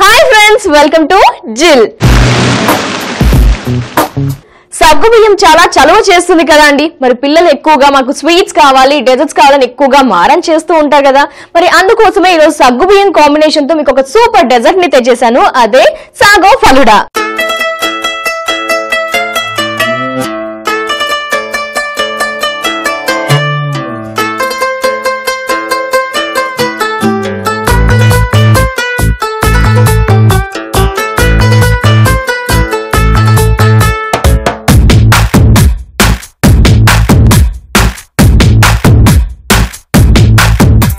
Hi friends, welcome to జిల్. సగ్గు బియ్యం చాలా చలువ చేస్తుంది కదా అండి. మరి పిల్లలు ఎక్కువగా మాకు స్వీట్స్ కావాలి, డెజర్ట్స్ కావాలని ఎక్కువగా మారం చేస్తూ ఉంటారు కదా. మరి అందుకోసమే ఈరోజు సగ్గు బియ్యం కాంబినేషన్ తో మీకు ఒక సూపర్ డెజర్ట్ ని తెచ్చేసాను. అదే సాగో ఫలుడా.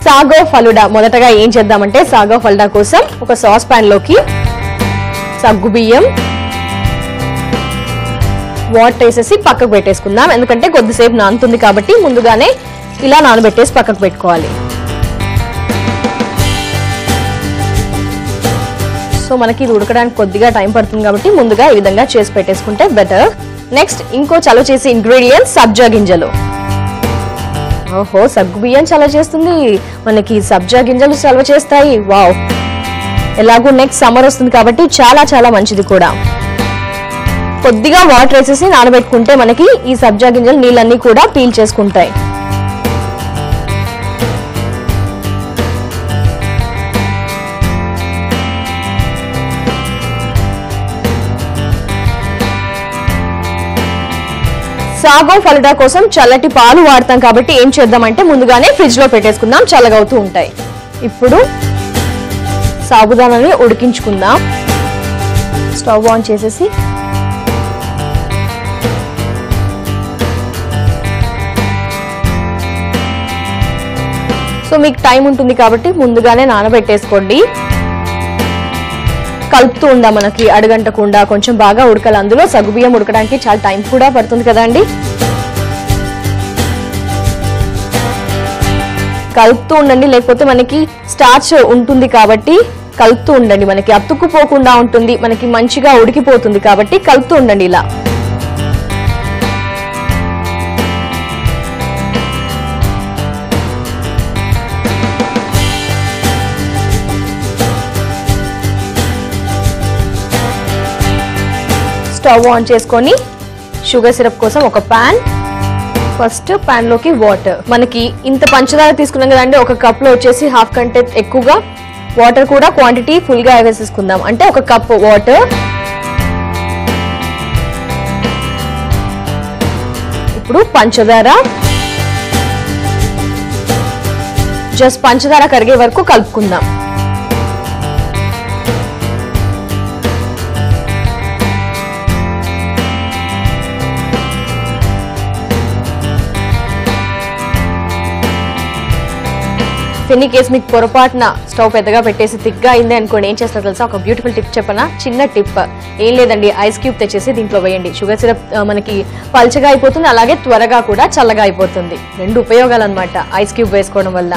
సాగో ఫలుడా మొదటగా ఏం చేద్దామంటే, సాగో ఫలుడా కోసం ఒక సాస్ పాన్ లోకి సగ్గు బియ్యం, వాటర్ వేసేసి పక్కకు పెట్టేసుకుందాం. ఎందుకంటే కొద్దిసేపు నానుతుంది కాబట్టి ముందుగానే ఇలా నానబెట్టేసి పక్కకు పెట్టుకోవాలి. సో మనకి ఇది ఉడకడానికి కొద్దిగా టైం పడుతుంది కాబట్టి ముందుగా ఈ విధంగా చేసి పెట్టేసుకుంటే బెటర్. నెక్స్ట్ ఇంకో చలువ చేసే ఇంగ్రీడియంట్స్ సబ్జా గింజలు. ఓహో, సగ్గు బియ్యం చలవ చేస్తుంది, మనకి సబ్జా గింజలు చలవ చేస్తాయి. వావ్, ఎలాగో నెక్స్ట్ సమ్మర్ వస్తుంది కాబట్టి చాలా చాలా మంచిది కూడా. కొద్దిగా వాటర్ వేసేసి నానబెట్టుకుంటే మనకి ఈ సబ్జా గింజలు నీళ్ళన్నీ కూడా పీల్ చేసుకుంటాయి. సాగో ఫలుడా కోసం చల్లటి పాలు వాడతాం కాబట్టి ఏం చేద్దామంటే ముందుగానే ఫ్రిడ్జ్ లో పెట్టేసుకుందాం, చల్లగా అవుతూ ఉంటాయి. ఇప్పుడు సాబుదానాన్ని ఉడికించుకుందాం. స్టవ్ ఆన్ చేసేసి సో మీకు టైం ఉంటుంది కాబట్టి ముందుగానే నానబెట్టేసుకోండి. కలుపుతూ ఉందా, మనకి అడుగంటకుండా కొంచెం బాగా ఉడకాలి. అందులో సగ్గుబియ్యం ఉడకడానికి చాలా టైం కూడా పడుతుంది కదండి. కలుపుతూ ఉండండి, లేకపోతే మనకి స్టార్చ్ ఉంటుంది కాబట్టి కలుపుతూ ఉండండి. మనకి అతుక్కుపోకుండా ఉంటుంది, మనకి మంచిగా ఉడికిపోతుంది కాబట్టి కలుపుతూ ఉండండి. ఇలా స్టవ్ ఆన్ చేసుకొని షుగర్ సిరప్ కోసం ఒక పాన్, ఫస్ట్ పాన్ లోకి వాటర్, మనకి ఇంత పంచదార తీసుకున్నాం కదండి, ఒక కప్ లో వచ్చేసి హాఫ్ కంటే ఎక్కువగా వాటర్ కూడా క్వాంటిటీ ఫుల్ గా వేసేసుకుందాం. అంటే ఒక కప్ వాటర్. ఇప్పుడు పంచదార, జస్ట్ పంచదార కరిగే వరకు కలుపుకుందాం. ఎన్ని కేసు మీకు పొరపాటున స్టవ్ పెద్దగా పెట్టేసి తిగ్గా అయింది అనుకోండి, ఏం చేస్తారు తెలుసా? ఒక బ్యూటిఫుల్ టిప్ చెప్పనా, చిన్న టిప్. ఏం లేదండి, ఐస్ క్యూబ్ తెచ్చేసి దీంట్లో వేయండి. షుగర్ సిరప్ మనకి పల్చగా అయిపోతుంది, అలాగే త్వరగా కూడా చల్లగా అయిపోతుంది. రెండు ఉపయోగాలు అన్నమాట ఐస్ క్యూబ్ వేసుకోవడం వల్ల.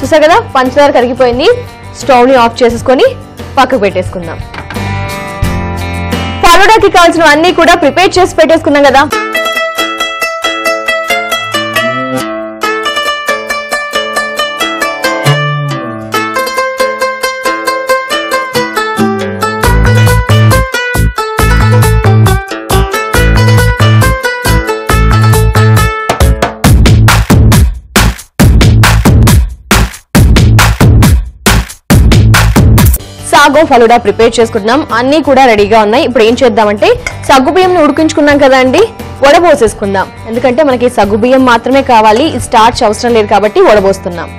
చూసా కదా, పంచదార కరిగిపోయింది. స్టవ్ ని ఆఫ్ చేసేసుకొని పక్కకు పెట్టేసుకుందాం. ఫలుడాకి కావాల్సిన అన్ని కూడా ప్రిపేర్ చేసి పెట్టేసుకున్నాం కదా. సాగో ఫలుడా ప్రిపేర్ చేసుకుంటున్నాం, అన్ని కూడా రెడీగా ఉన్నాయి. ఇప్పుడు ఏం చేద్దామంటే, సగ్గు బియ్యం ఉడికించుకున్నాం కదా అండి, వడబోసేసుకుందాం. ఎందుకంటే మనకి సగ్గు బియ్యం మాత్రమే కావాలి, ఈ స్టార్చ్ అవసరం లేదు కాబట్టి వడబోస్తున్నాం.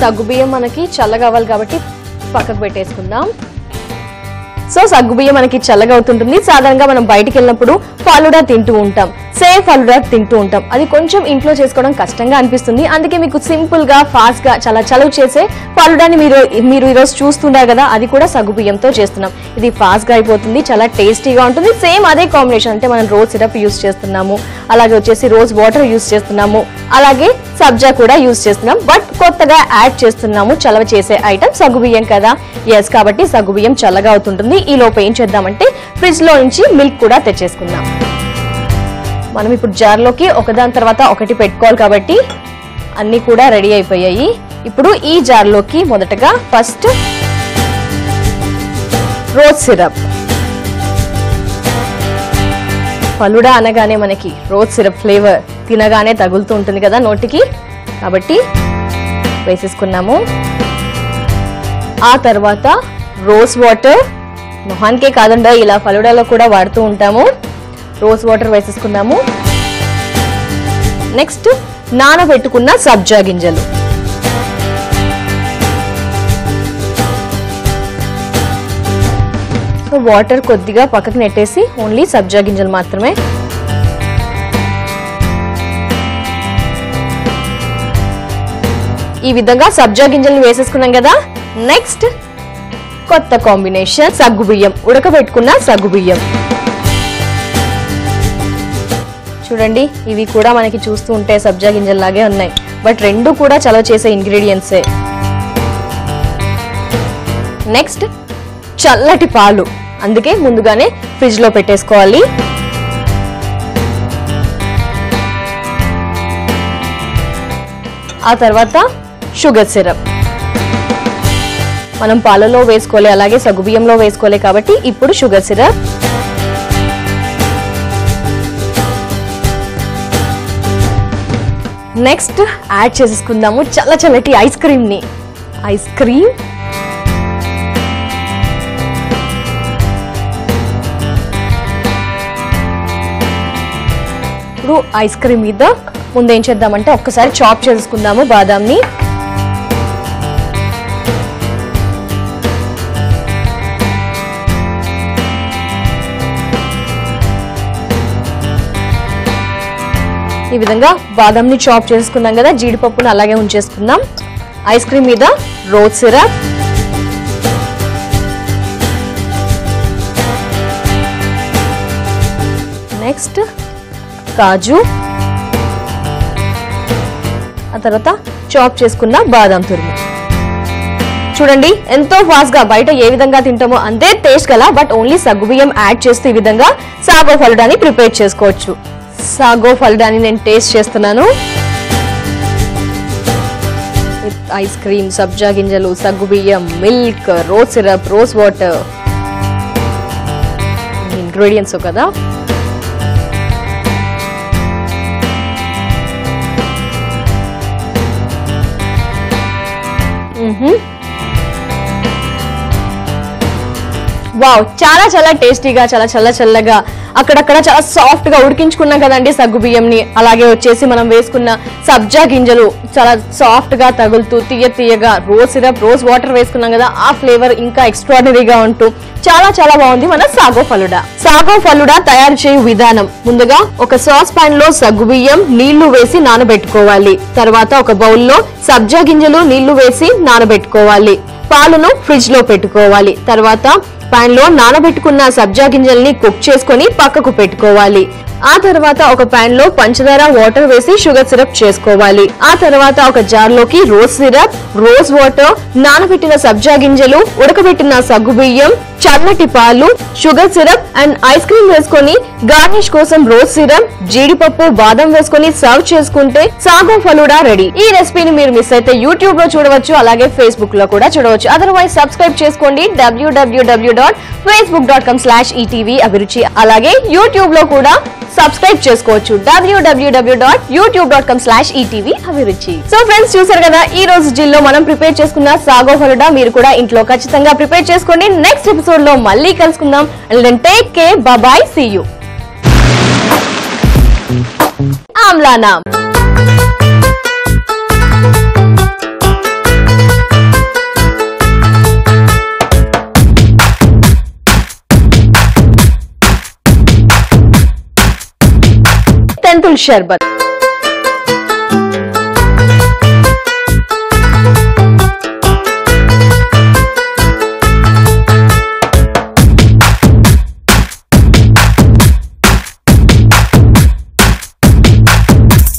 సగ్గుబియ్యం మనకి చల్లగా అవ్వాలి కాబట్టి పక్కకు పెట్టేసుకుందాం. సో సగ్గుబియ్యం మనకి చల్లగా అవుతుంటుంది. సాధారణంగా మనం బయటికి వెళ్ళినప్పుడు ఫలుడా తింటూ ఉంటాం. సేమ్ ఫలుడా తింటూ ఉంటాం. అది కొంచెం ఇంట్లో చేసుకోవడం కష్టంగా అనిపిస్తుంది. అందుకే మీకు సింపుల్ గా ఫాస్ట్ గా చాలా చలువ చేసే ఫలుడాని మీరు ఈరోజు చూస్తున్నారు కదా, అది కూడా సగ్గుబియ్యంతో చేస్తున్నాం. ఇది ఫాస్ట్ గా అయిపోతుంది, చాలా టేస్టీగా ఉంటుంది. సేమ్ అదే కాంబినేషన్, అంటే మనం రోజ్ సిరప్ యూస్ చేస్తున్నాము, అలాగే వచ్చేసి రోజ్ వాటర్ యూస్ చేస్తున్నాము, అలాగే సబ్జా కూడా యూస్ చేస్తున్నాం. బట్ కొత్తగా యాడ్ చేస్తున్నాము చలవ చేసే ఐటమ్ సగ్గుబియ్యం కదా. ఎస్, కాబట్టి సగ్గుబియ్యం చల్లగా అవుతుంటుంది. ఈ లోపు ఏం చేద్దామంటే ఫ్రిడ్జ్ లో నుంచి మిల్క్ కూడా తెచ్చేసుకుందాం. మనం ఇప్పుడు జార్లోకి ఒకదాని తర్వాత ఒకటి పెట్టుకోవాలి కాబట్టి అన్ని కూడా రెడీ అయిపోయాయి. ఇప్పుడు ఈ జార్లోకి మొదటగా ఫస్ట్ రోజ్ సిరప్. ఫలుడా అనగానే మనకి రోజ్ సిరప్ ఫ్లేవర్ తినగానే తగులుతూ ఉంటుంది కదా నోటికి, కాబట్టి వేసేసుకున్నాము. ఆ తర్వాత రోజ్ వాటర్, మొహానికే కాదండి ఇలా ఫలుడాలో కూడా వాడుతూ ఉంటాము. Rose water వేసేసుకున్నాము. నెక్స్ట్ నానబెట్టుకున్న సబ్జా గింజలు, వాటర్ కొద్దిగా పక్కకు నెట్టేసి ఓన్లీ సబ్జా గింజలు మాత్రమే. ఈ విధంగా సబ్జా గింజలు వేసేసుకున్నాం కదా. నెక్స్ట్ కొత్త కాంబినేషన్ సగ్గుబియ్యం, ఉడకబెట్టుకున్న సగ్గుబియ్యం. చూడండి, ఇవి కూడా మనకి చూస్తూ ఉంటే సబ్జా గింజల్లాగే ఉన్నాయి, బట్ రెండు కూడా చలవ చేసే ఇంగ్రీడియంట్సే. నెక్స్ట్ చల్లటి పాలు, అందుకే ముందుగానే ఫ్రిడ్జ్ లో పెట్టేసుకోవాలి. ఆ తర్వాత షుగర్ సిరప్. మనం పాలలో వేసుకోలే, అలాగే సగ్గుబియ్యంలో వేసుకోలే కాబట్టి ఇప్పుడు షుగర్ సిరప్. నెక్స్ట్ యాడ్ చేసేసుకుందాము చల్ల చల్లటి ఐస్ క్రీమ్ ని. ఐస్ క్రీమ్, ఇప్పుడు ఐస్ క్రీమ్ మీద ముందు ఏం చేద్దామంటే ఒక్కసారి చాప్ చేసుకుందాము బాదాంని. ఈ విధంగా బాదంని చాప్ చేసుకున్నాం కదా, జీడిపప్పును అలాగే ఉంచేసుకుందాం. ఐస్ క్రీమ్ మీద రోజ్ సిరప్, నెక్స్ట్ కాజు, ఆ తర్వాత చాప్ చేసుకున్న బాదం తురుము. చూడండి ఎంతో ఫాస్ట్ గా బయట ఏ విధంగా తింటామో అంతే టేస్ట్ గల, బట్ ఓన్లీ సగ్గుబియ్యం యాడ్ చేస్తూ ఈ విధంగా సాగో ఫలుడాని ప్రిపేర్ చేసుకోవచ్చు. సాగో ఫలుడాని నేను టేస్ట్ చేస్తున్నాను. ఐస్ క్రీమ్, సబ్జా గింజలు, సగ్గుబియ్యం, milk, rose syrup, rose water ingredients కదా. వావ్, చాలా చాలా టేస్టీగా, చాలా చల్లగా, అక్కడక్కడ చాలా సాఫ్ట్ గా ఉడికించుకున్నాం కదండి సగ్గుబియ్యంని. అలాగే వచ్చేసి మనం వేసుకున్న సబ్జా గింజలు చాలా సాఫ్ట్ గా తగులుతూ తీయగా రోజ్ సిరప్, రోజ్ వాటర్ వేసుకున్నాం కదా, ఆ ఫ్లేవర్ ఇంకా ఎక్స్ట్రాడినరీగా ఉంటూ చాలా చాలా బాగుంది మన సాగో ఫలుడా. సాగో ఫలుడా తయారు చేయు విధానం: ముందుగా ఒక సాస్ పాన్ లో సగ్గుబియ్యం నీళ్లు వేసి నానబెట్టుకోవాలి. తర్వాత ఒక బౌల్లో సబ్జా గింజలు నీళ్లు వేసి నానబెట్టుకోవాలి. పాలను ఫ్రిడ్జ్ లో పెట్టుకోవాలి. తర్వాత పాన్ లో నానబెట్టుకున్న సబ్జా గింజల్ని కుక్ చేసుకొని పక్కకు పెట్టుకోవాలి. ఆ తర్వాత ఒక పాన్ లో పంచదార, వాటర్ వేసి షుగర్ సిరప్ చేసుకోవాలి. ఆ తర్వాత ఒక జార్ లోకి రోజ్ సిరప్, రోజ్ వాటర్, నానబెట్టిన సబ్జా గింజలు, ఉడకబెట్టిన సగ్గుబియ్యం, చల్లటి పాలు, sugar syrup and ice cream వేసుకొని గార్నిష్ కోసం రోజ్ సిరప్, జీడిపప్పు, బాదం వేసుకొని సర్వ్ చేసుకుంటే సాగో ఫలుడా రెడీ. ఈ రెసిపీని మీరు మిస్ అయితే యూట్యూబ్ లో చూడవచ్చు, అలాగే ఫేస్బుక్ లో కూడా చూడవచ్చు. అదర్వైజ్ సబ్స్క్రైబ్ చేసుకోండి www.facebook.com/etv అభిరుచి. అలాగే యూట్యూబ్ లో కూడా సబ్స్క్రైబ్ చేసుకోవచ్చు www.youtube.com/etv అభిరుచి. సో ఫ్రెండ్స్, చూసారు కదా ఈ రోజు జిల్లో మనం ప్రిపేర్ చేసుకున్న సాగో ఫలుడా. మీరు కూడా ఇంట్లో ఖచ్చితంగా ప్రిపేర్ చేసుకోండి. నెక్స్ట్ ఎపిసోడ్ లో మళ్ళీ కలుసుకుందాం. Take care, bye, see you. ఆమ్లానా. కలర్ఫుల్ షర్బత్.